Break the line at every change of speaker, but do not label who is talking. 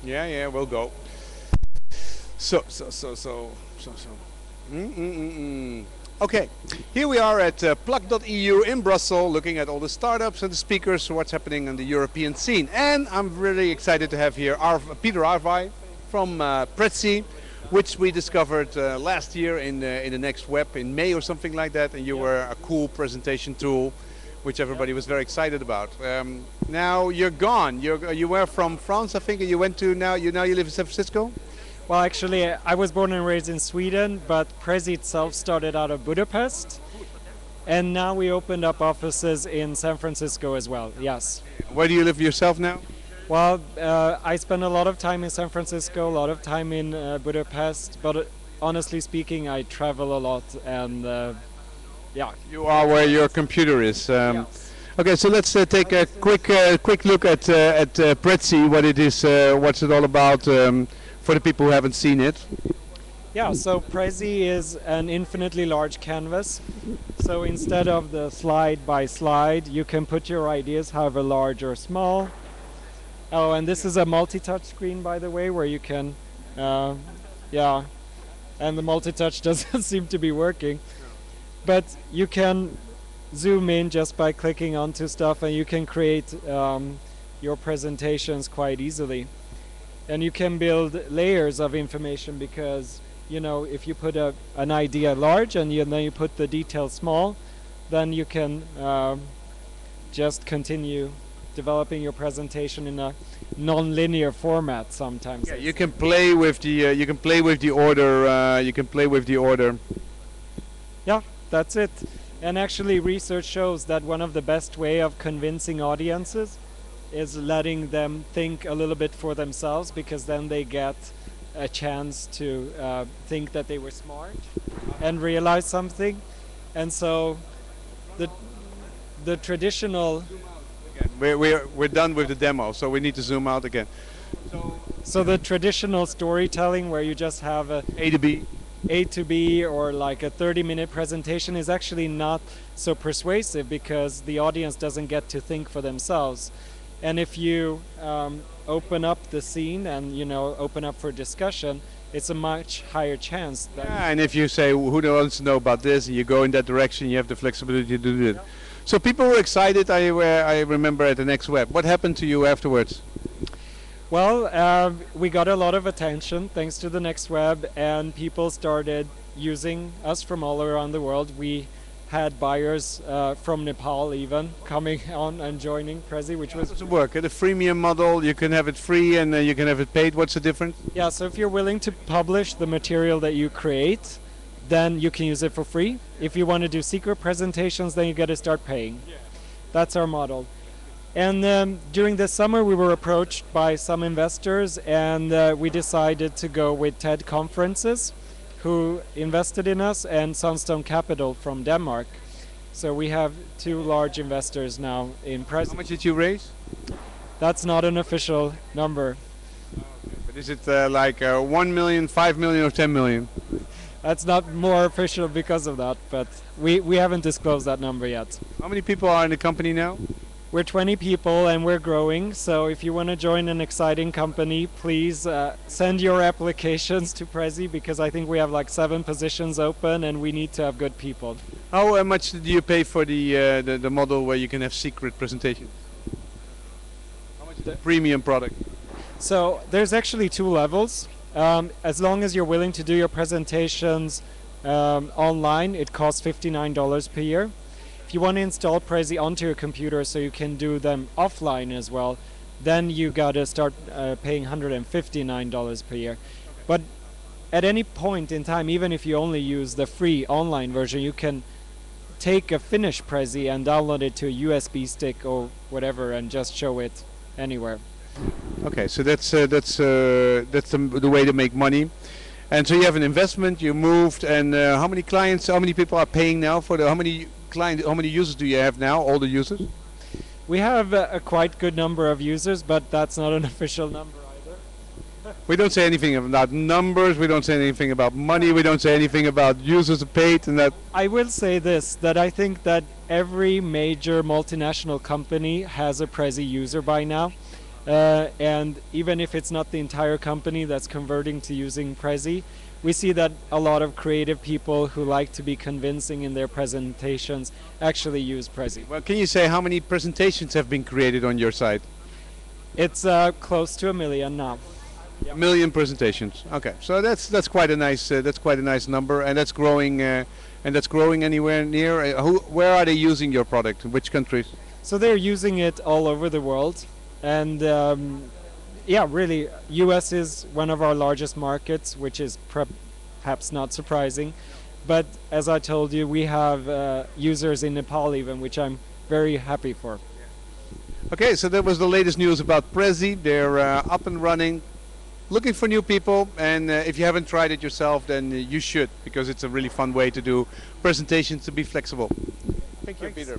Yeah, yeah, we'll go. So. Mm-mm-mm-mm. Okay, here we are at plug.eu in Brussels, looking at all the startups and the speakers, what's happening on the European scene. And I'm really excited to have here Peter Arvai from Prezi, which we discovered last year in the Next Web in May or something like that. And you were a cool presentation tool, which everybody was very excited about. Now you're gone. You were from France, I think, and you went to now you live in San Francisco.
Well, actually, I was born and raised in Sweden, but Prezi itself started out of Budapest, and now we opened up offices in San Francisco as well. Yes.
Where do you live yourself now?
Well, I spend a lot of time in San Francisco, a lot of time in Budapest, but honestly speaking, I travel a lot, and yeah.
You are where your computer is.
Yes.
Okay, so let's take a quick look at Prezi, what it is, what's it all about, for the people who haven't seen it.
Yeah, so Prezi is an infinitely large canvas. So instead of the slide by slide, you can put your ideas however large or small. Oh, and this is a multi-touch screen, by the way, where you can, yeah, and the multi-touch doesn't seem to be working. But you can zoom in just by clicking onto stuff, and you can create your presentations quite easily. And you can build layers of information because, you know, if you put an idea large and then you put the details small, then you can just continue developing your presentation in a non-linear format sometimes.
Yeah, you can play with the order. You can play with the order.
Yeah, that's it. And actually, research shows that one of the best way of convincing audiences is letting them think a little bit for themselves, because then they get a chance to think that they were smart and realize something. And so the traditional...
We're done with the demo, so we need to zoom out again.
So the traditional storytelling where you just have A to B or like a 30-minute presentation is actually not so persuasive, because the audience doesn't get to think for themselves. And if you open up the scene and, you know, open up for discussion, it's a much higher chance that...
Yeah, and if you say, who wants to know about this, and you go in that direction, you have the flexibility to do it. Yeah. So people were excited, I remember, at the Next Web. What happened to you afterwards?
Well, we got a lot of attention thanks to the Next Web, and people started using us from all around the world. We had buyers from Nepal even coming on and joining Prezi, which was...
How does it work? The freemium model, you can have it free and you can have it paid. What's the difference?
Yeah, so if you're willing to publish the material that you create, then you can use it for free. If you want to do secret presentations, then you got to start paying. Yeah. That's our model. And during the summer, we were approached by some investors, and we decided to go with TED Conferences, who invested in us, and Sunstone Capital from Denmark. So we have two large investors now in Prezi.
How much did you raise?
That's not an official number.
Okay. But is it like 1 million, 5 million, or 10 million?
That's not more official because of that, but we haven't disclosed that number yet.
How many people are in the company now?
We're 20 people and we're growing, so if you want to join an exciting company, please send your applications to Prezi, because I think we have like 7 positions open and we need to have good people.
How much do you pay for the model where you can have secret presentations? How much is the premium product?
So there's actually 2 levels. As long as you're willing to do your presentations online, it costs $59 per year. If you want to install Prezi onto your computer so you can do them offline as well, then you got to start paying $159 per year. But at any point in time, even if you only use the free online version, you can take a finished Prezi and download it to a USB stick or whatever and just show it anywhere.
Okay, so that's the way to make money. And so you have an investment, you moved, and how many clients, how many people are paying now for the, how many users do you have now, all the users?
We have a quite good number of users, but that's not an official number either.
We don't say anything about numbers, we don't say anything about money, we don't say anything about users paid and that.
I will say this, that I think that every major multinational company has a Prezi user by now. And even if it's not the entire company that's converting to using Prezi, we see that a lot of creative people who like to be convincing in their presentations actually use Prezi.
Well, can you say how many presentations have been created on your site?
It's close to 1 million now.
A million presentations. Okay, so that's quite a nice number, and that's growing. And that's growing anywhere near. Where are they using your product? Which countries?
So they're using it all over the world, and yeah, really, US is one of our largest markets, which is perhaps not surprising. But as I told you, we have users in Nepal even, which I'm very happy for.
Okay, so that was the latest news about Prezi. They're up and running, looking for new people, and if you haven't tried it yourself, then you should, because it's a really fun way to do presentations, to be flexible. Thank you,
Thanks.
Peter.